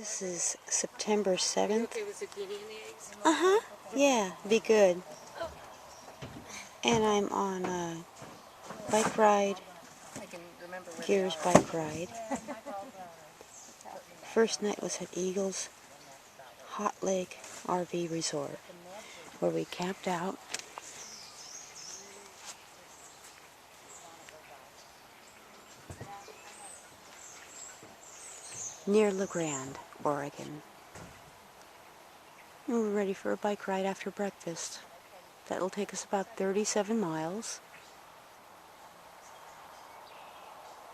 This is September 7th. Are you okay with zucchini in the eggs? Uh-huh. Yeah, be good. And I'm on a bike ride. I can remember where Here's bike ride. First night was at Eagle's Hot Lake RV Resort, where we camped out. Near LaGrande, Oregon. And we're ready for a bike ride after breakfast. That'll take us about 37 miles.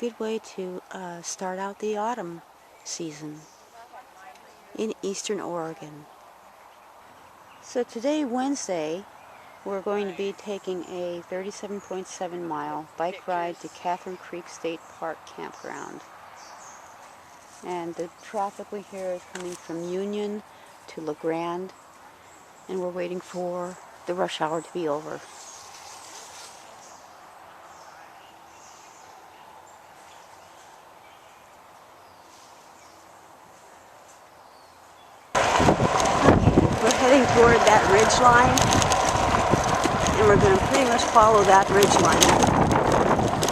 Good way to start out the autumn season in eastern Oregon. So today, Wednesday, we're going to be taking a 37.7 mile bike ride to Catherine Creek State Park Campground. And the traffic we hear is coming from Union to LaGrande, and we're waiting for the rush hour to be over. We're heading toward that ridge line, and we're going to pretty much follow that ridge line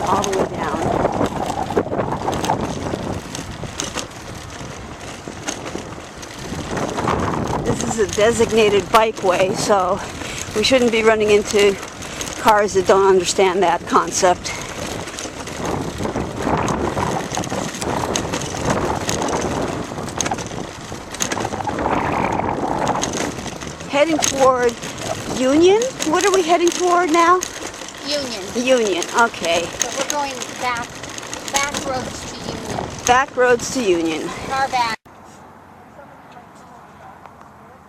all the way down. This is a designated bikeway, so we shouldn't be running into cars that don't understand that concept. Heading toward Union? What are we heading toward now? Union. Union, okay. So we're going back roads to Union. Back roads to Union. Car back.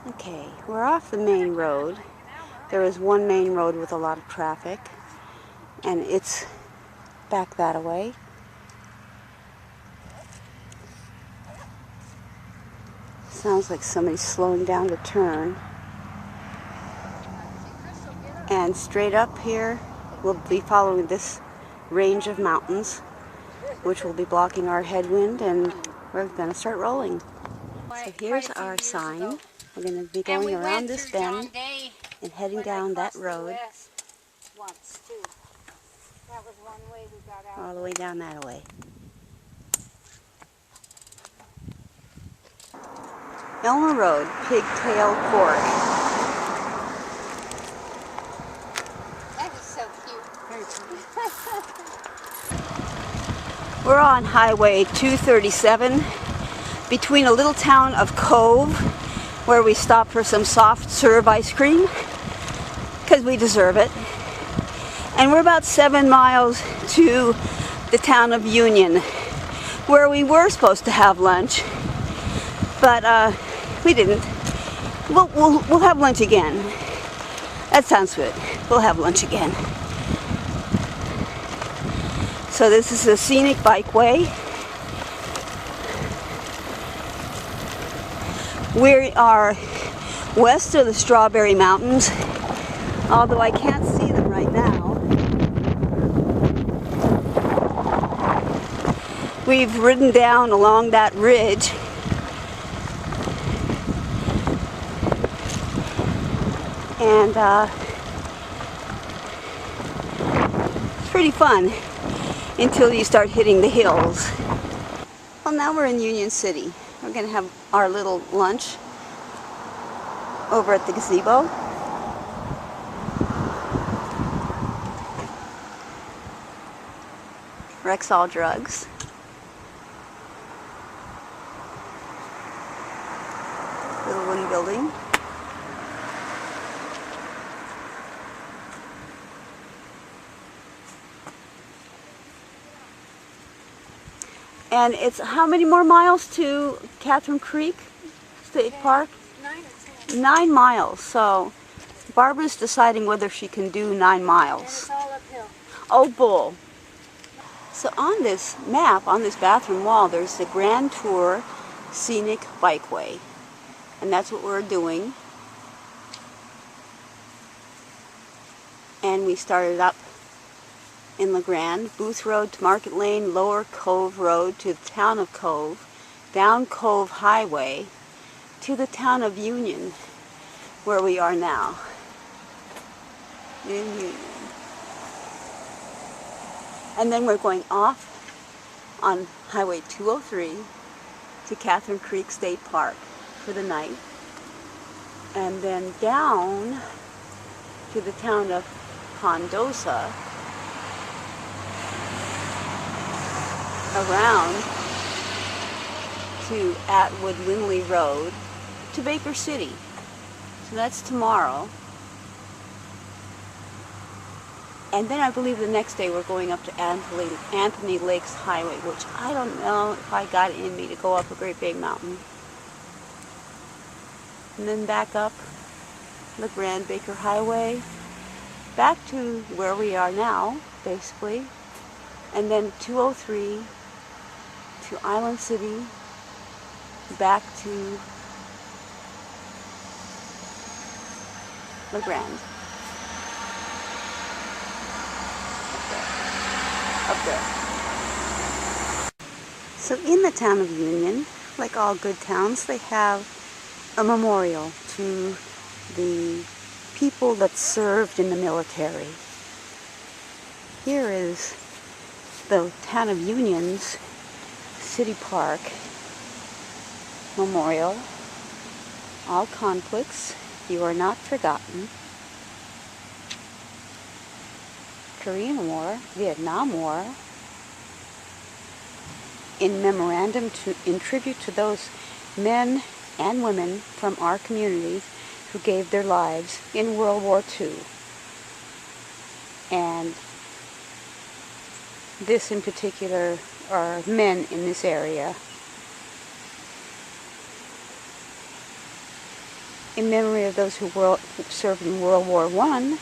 Okay, we're off the main road. There is one main road with a lot of traffic, and it's back that way. Sounds like somebody's slowing down to turn. And straight up here, we'll be following this range of mountains, which will be blocking our headwind, and we're going to start rolling. So here's our sign. We're going to be going around this bend and heading down that road all the way down that way. Elmer Road, Pigtail Fork. That is so cute. We're on Highway 237 between a little town of Cove, where we stopped for some soft serve ice cream because we deserve it. And we're about 7 miles to the town of Union, where we were supposed to have lunch, but we didn't. We'll have lunch again. That sounds good. We'll have lunch again. So this is a scenic bikeway. We are west of the Strawberry Mountains, although I can't see them right now. We've ridden down along that ridge, and it's pretty fun until you start hitting the hills. Well, now we're in Union City. We're going to have our little lunch over at the gazebo. Rexall Drugs. Little wooden building. And it's how many more miles to Catherine Creek State Park? 9 or 10. 9 miles. So Barbara's deciding whether she can do 9 miles. And it's all uphill. Oh, bull. So on this map, on this bathroom wall, there's the Grand Tour Scenic Bikeway. And that's what we're doing. And we started up in LaGrande, Booth Road to Market Lane, Lower Cove Road to the town of Cove, down Cove Highway to the town of Union, where we are now. In Union. And then we're going off on Highway 203 to Catherine Creek State Park for the night. And then down to the town of Pondosa, around to Atwood-Winley Road to Baker City. So that's tomorrow. And then I believe the next day we're going up to Anthony Lakes Highway, which I don't know if I got it in me to go up a great big mountain. And then back up LaGrande Baker Highway, back to where we are now, basically. And then 203 to Island City, back to LaGrande. Up there. So in the town of Union, like all good towns, they have a memorial to the people that served in the military. Here is the town of Union's City Park Memorial. All conflicts, you are not forgotten. Korean War, Vietnam War, in memorandum in tribute to those men and women from our community who gave their lives in World War II. And this in particular are men in this area. In memory of those who served in World War I,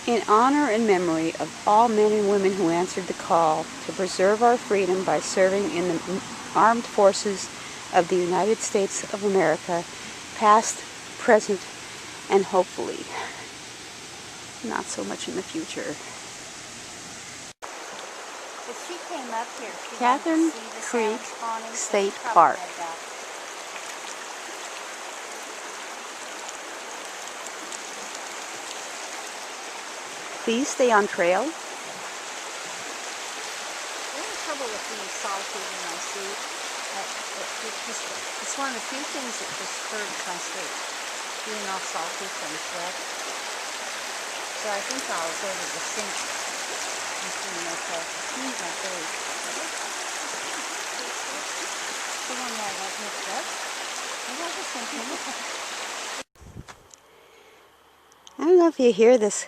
in honor and memory of all men and women who answered the call to preserve our freedom by serving in the armed forces of the United States of America, past, present, and hopefully not so much in the future. If she came up here, she Catherine Creek State Park. Please stay on trail. The only trouble with being salty when I see it's one of the few things that disturbs my sleep. Being all salty from sweat. So I think I'll go to the sink and clean myself. Clean my face. The one that I got mixed up. Maybe I'll just think I don't know if you hear this.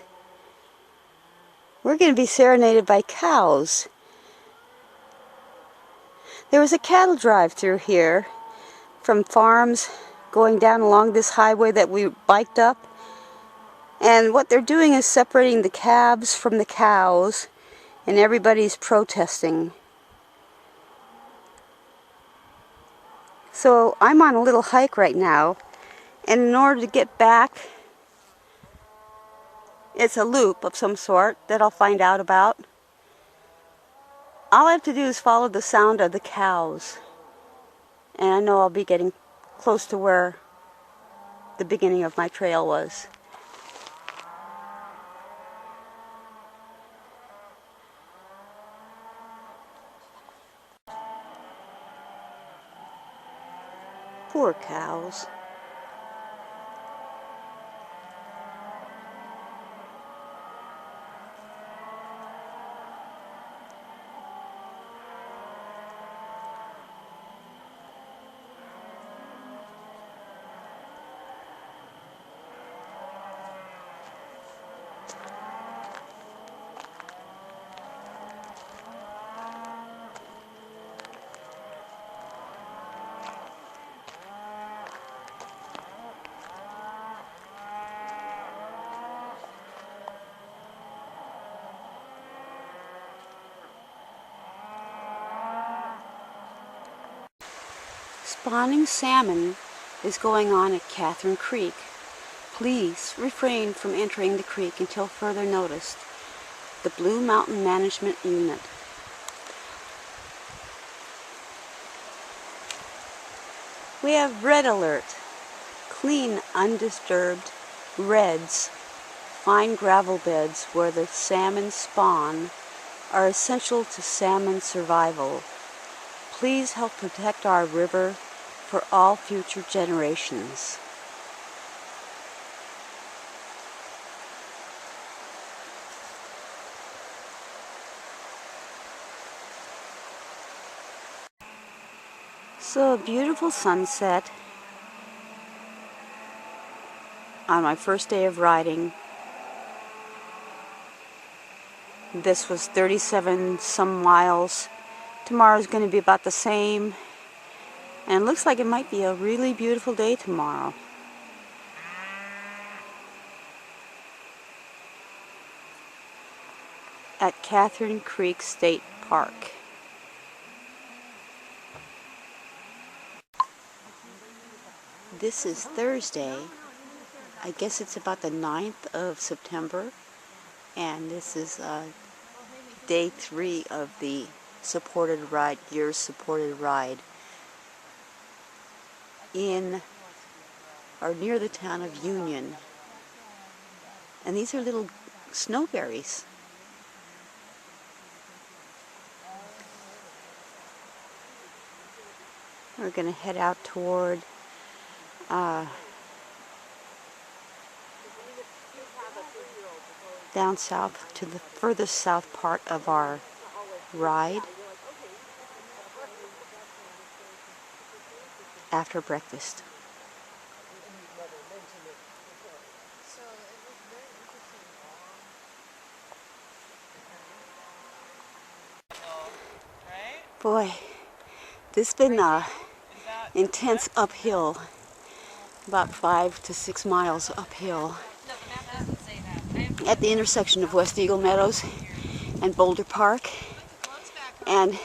We're going to be serenaded by cows. There was a cattle drive through here from farms going down along this highway that we biked up. And what they're doing is separating the calves from the cows, and everybody's protesting. So I'm on a little hike right now, and in order to get back, it's a loop of some sort that I'll find out about. All I have to do is follow the sound of the cows. And I know I'll be getting close to where the beginning of my trail was. Poor cows. Spawning salmon is going on at Catherine Creek. Please refrain from entering the creek until further notice. the Blue Mountain Management Unit. We have red alert. Clean, undisturbed reds, fine gravel beds where the salmon spawn are essential to salmon survival. Please help protect our river for all future generations. So a beautiful sunset on my first day of riding. This was 37 some miles. Tomorrow's going to be about the same. And it looks like it might be a really beautiful day tomorrow. At Catherine Creek State Park. This is Thursday. I guess it's about the 9th of September. And this is day 3 of the supported ride, year's supported ride in or near the town of Union. And these are little snowberries. We're going to head out toward down south to the furthest south part of our ride after breakfast. Boy, this has been intense uphill, about 5 to 6 miles uphill at the intersection of West Eagle Meadows and Boulder Park. And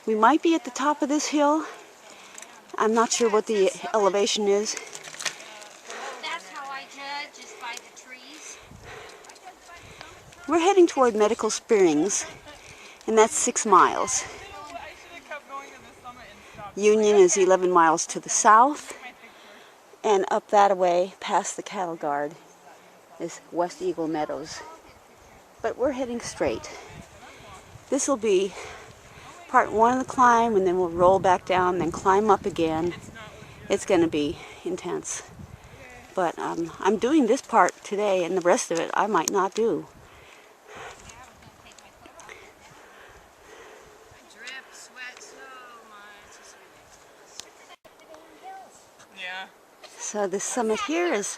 we might be at the top of this hill. I'm not sure what the elevation is. That's how I judge, is by the trees. We're heading toward Medical Springs, and that's 6 miles. Union is 11 miles to the south, and up that way, past the cattle guard, is West Eagle Meadows. But we're heading straight. This will be part 1 of the climb, and then we'll roll back down, then climb up again. It's going to be intense. But I'm doing this part today, and the rest of it I might not do. So the summit here is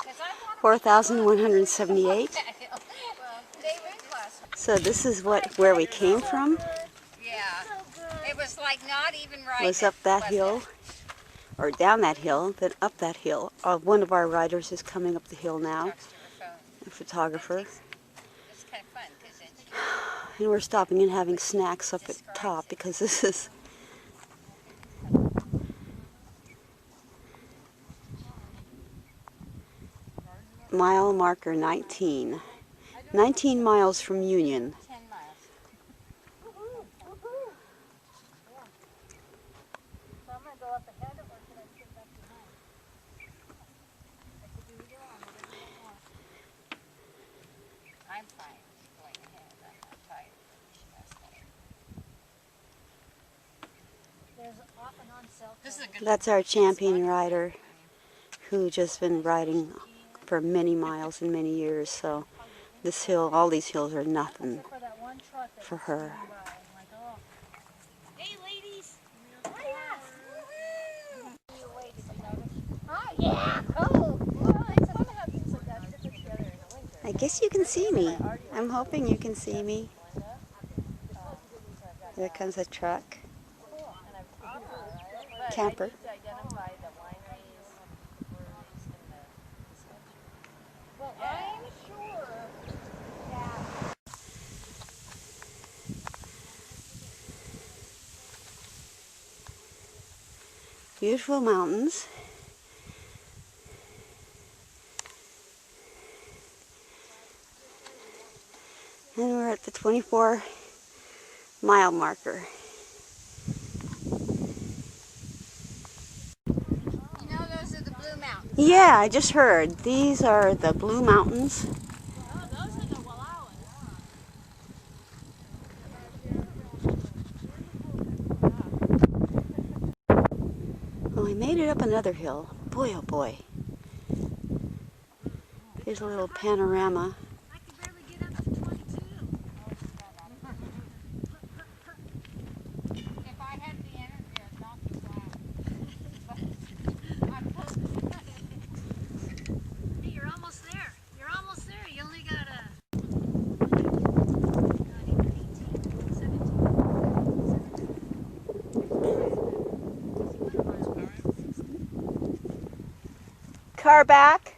4,178. So this is where we came from. Yeah, it was like not even right. Was up that hill, or down that hill, then up that hill. One of our riders is coming up the hill now, a photographer. It's kind of fun because it's... And we're stopping and having snacks up at the top because this is mile marker 19. 19 miles from Union. 10 miles. So I'm going to go up ahead, or should I sit back behind? I could do either one. I'm fine going ahead. I'm not tired. There's off and on cell phone. That's our champion rider who just been riding for many miles and many years. So this hill, all these hills are nothing for her. Hey, ladies! Oh, yeah! Oh, yeah! Cool! Well, it's fun to have things like that to put together in the winter. I guess you can see me. I'm hoping you can see me. There comes a truck. Camper. Well, I'm sure that... Beautiful mountains. And we're at the 24-mile marker. You know those are the Blue Mountains? Yeah, I just heard. These are the Blue Mountains. Oh, those are the Wallowas. Well, we made it up another hill. Boy, oh boy. Here's a little panorama. I could barely get up to 22. If I had the energy, I'd knock you flat. Hey, you're almost there. You're almost there. You only got a... Not even 18, 17. Car back.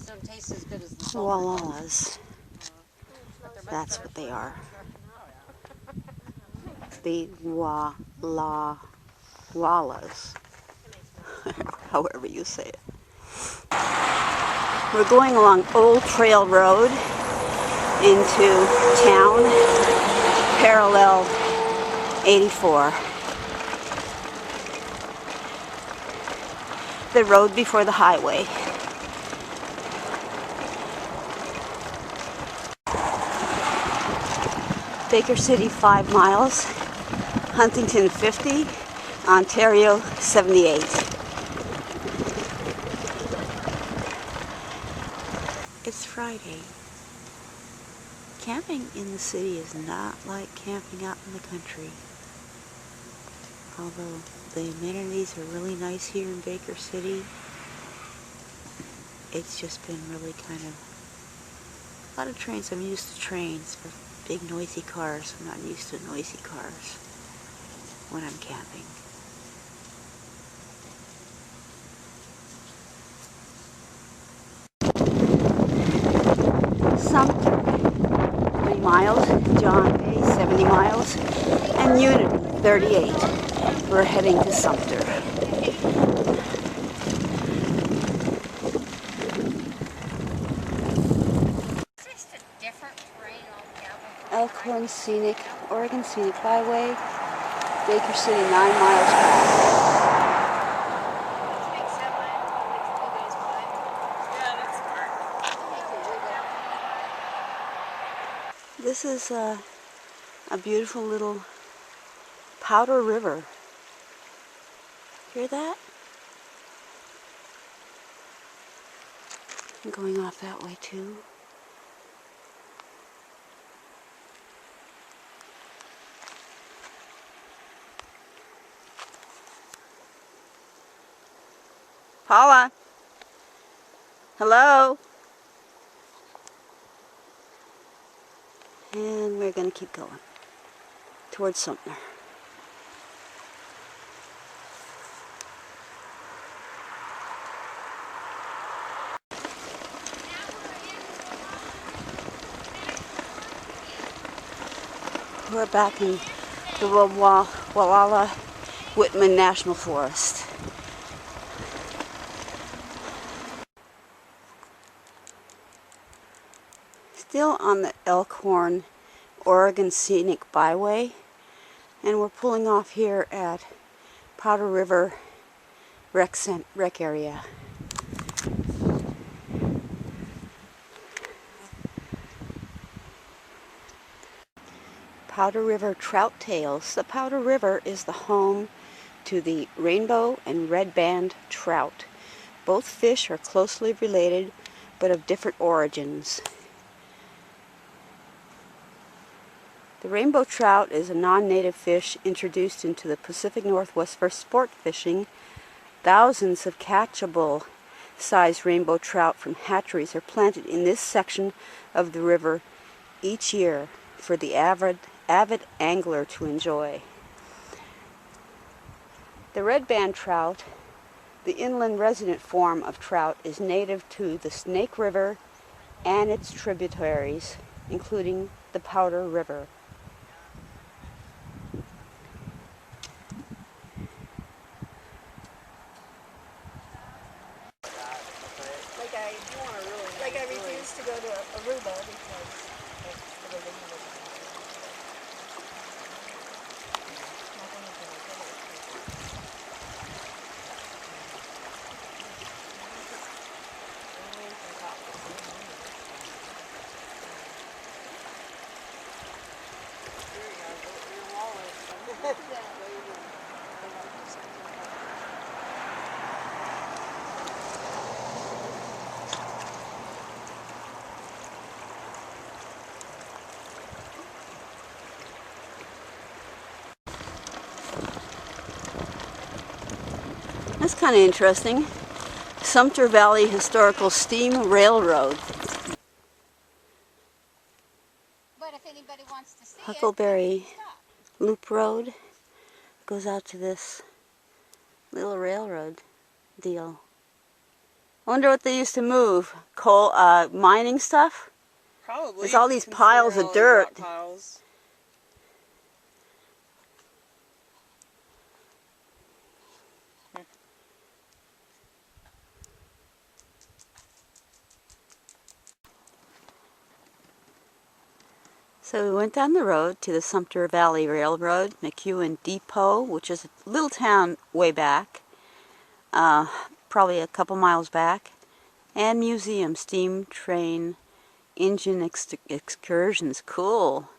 Don't taste as good as the Wallowas. That's what they are. The wallas. However you say it. We're going along Old Trail Road into town, parallel 84. The road before the highway. Baker City 5 miles, Huntington 50, Ontario 78. It's Friday. Camping in the city is not like camping out in the country. Although the amenities are really nice here in Baker City, it's just been really kind of a lot of trains. I'm used to trains, but big noisy cars. I'm not used to noisy cars when I'm camping. Sumter, 3 miles, John Bay, 70 miles, and Unity, 38. We're heading to Sumter. Elkhorn Scenic, Oregon Scenic Byway, Baker City 9 miles back. This is a beautiful little Powder River. Hear that? I'm going off that way too. Paula. Hello. And we're going to keep going towards Sumter. We're back in the Wallowa Whitman National Forest. Still on the Elkhorn, Oregon Scenic Byway, and we're pulling off here at Powder River Rec area. Powder River trout tails. The Powder River is the home to the rainbow and red band trout. Both fish are closely related, but of different origins. The rainbow trout is a non-native fish introduced into the Pacific Northwest for sport fishing. Thousands of catchable-sized rainbow trout from hatcheries are planted in this section of the river each year for the avid angler to enjoy. The red band trout, the inland resident form of trout, is native to the Snake River and its tributaries, including the Powder River. Like I refuse to go to Aruba because of the illegal. That's kind of interesting. Sumter Valley Historical Steam Railroad. But if anybody wants to see Huckleberry Loop Road goes out to this little railroad deal. I wonder what they used to move. Coal, mining stuff? Probably. There's all these piles of dirt. Rock piles. So we went down the road to the Sumter Valley Railroad, McEwen Depot, which is a little town way back, probably a couple miles back, and museum, steam train, engine excursions, cool.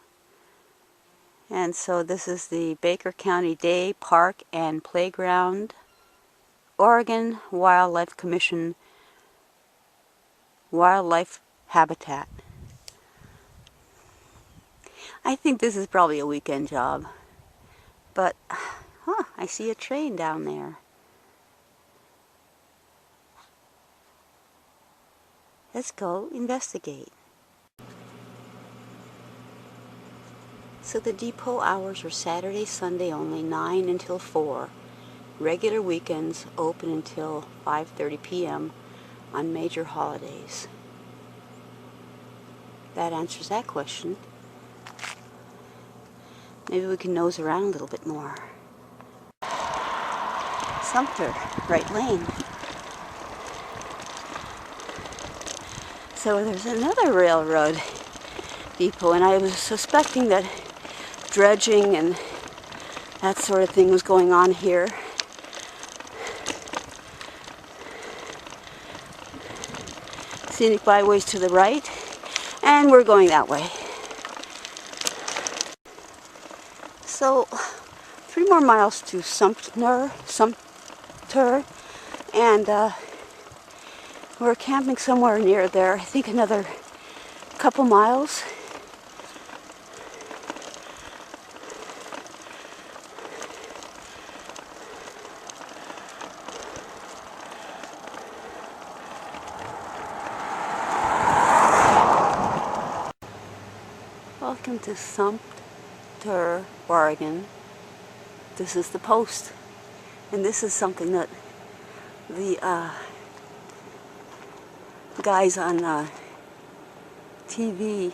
And so this is the Baker County Day Park and Playground, Oregon Wildlife Commission Wildlife Habitat. I think this is probably a weekend job, but I see a train down there. Let's go investigate. So the depot hours are Saturday, Sunday only, 9 until 4. Regular weekends open until 5:30 p.m. on major holidays. That answers that question. Maybe we can nose around a little bit more. Sumter, right lane. So there's another railroad depot, and I was suspecting that dredging and that sort of thing was going on here. Scenic byways to the right, and we're going that way. So 3 more miles to Sumter, and we're camping somewhere near there. I think another couple miles. Welcome to Sumter, Oregon. This is the post, and this is something that the guys on TV,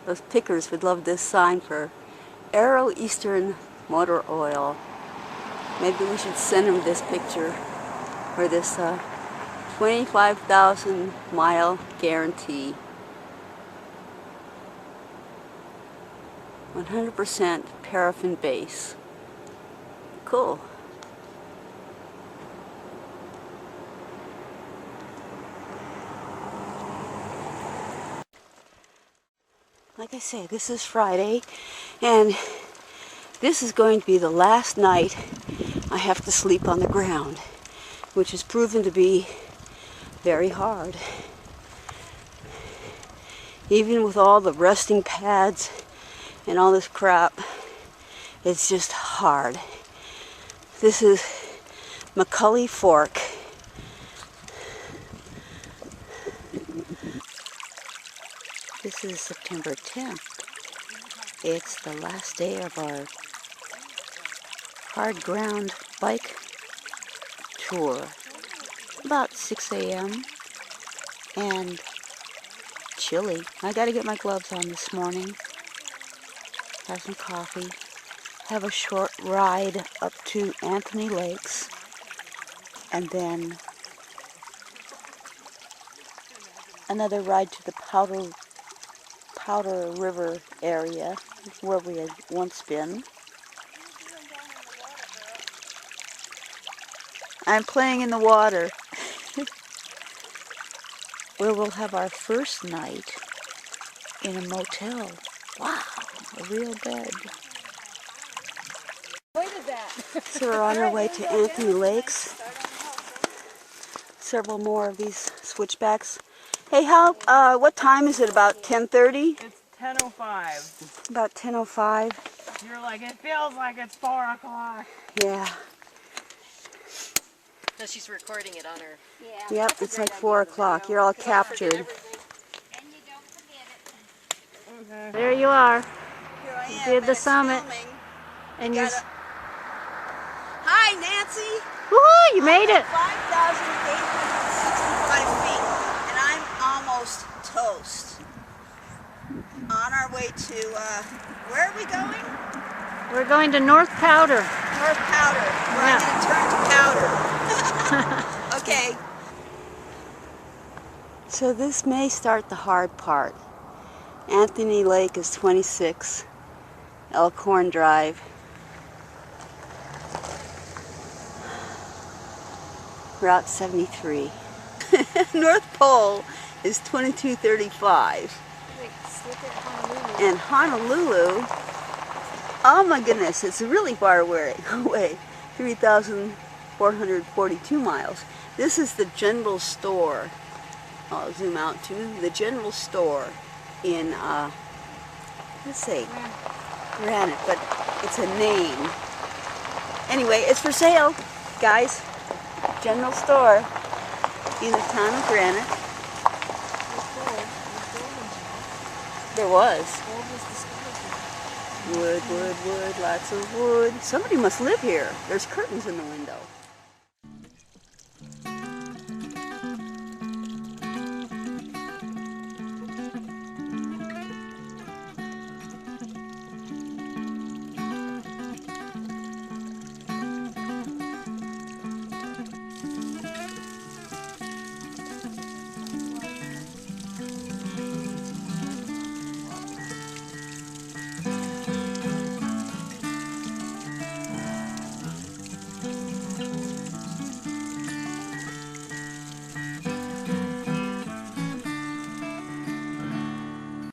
those pickers, would love this sign for Aero Eastern Motor Oil. Maybe we should send them this picture or this 25,000 mile guarantee. 100% paraffin base. Cool. Like I say, this is Friday, and this is going to be the last night I have to sleep on the ground, which has proven to be very hard. Even with all the resting pads and all this crap, it's just hard. This is McCully Fork. This is September 10th. It's the last day of our hard ground bike tour. About 6 a.m. and chilly. I gotta get my gloves on this morning. Have some coffee. Have a short ride up to Anthony Lakes. And then another ride to the Powder River area where we had once been. I'm playing in the water. Where we'll have our first night in a motel. Wow, a real bed. So we're on our way to Anthony Lakes. Several more of these switchbacks. Hey, what time is it? About 10:30? It's 10:05. About 10:05. You're like, it feels like it's 4 o'clock. Yeah. So she's recording it on her. Yep, it's like 4 o'clock. You're all captured. Okay. There you are. Here I am. Did the summit. And you. Hi, Nancy. Woohoo! You made it. 5,865 feet, and I'm almost toast. On our way to, where are we going? We're going to North Powder. North Powder, where I'm going to turn to powder. Okay. So this may start the hard part. Anthony Lake is 26, Elkhorn Drive. Route 73. North Pole is 2235. And Honolulu, oh my goodness, it's really far away, 3,442 miles. This is the general store. I'll zoom out to the general store in, let's say, Granite, but it's a name. Anyway, it's for sale, guys. General store in the town of Granite. There was. Wood, wood, wood, lots of wood. Somebody must live here. There's curtains in the window.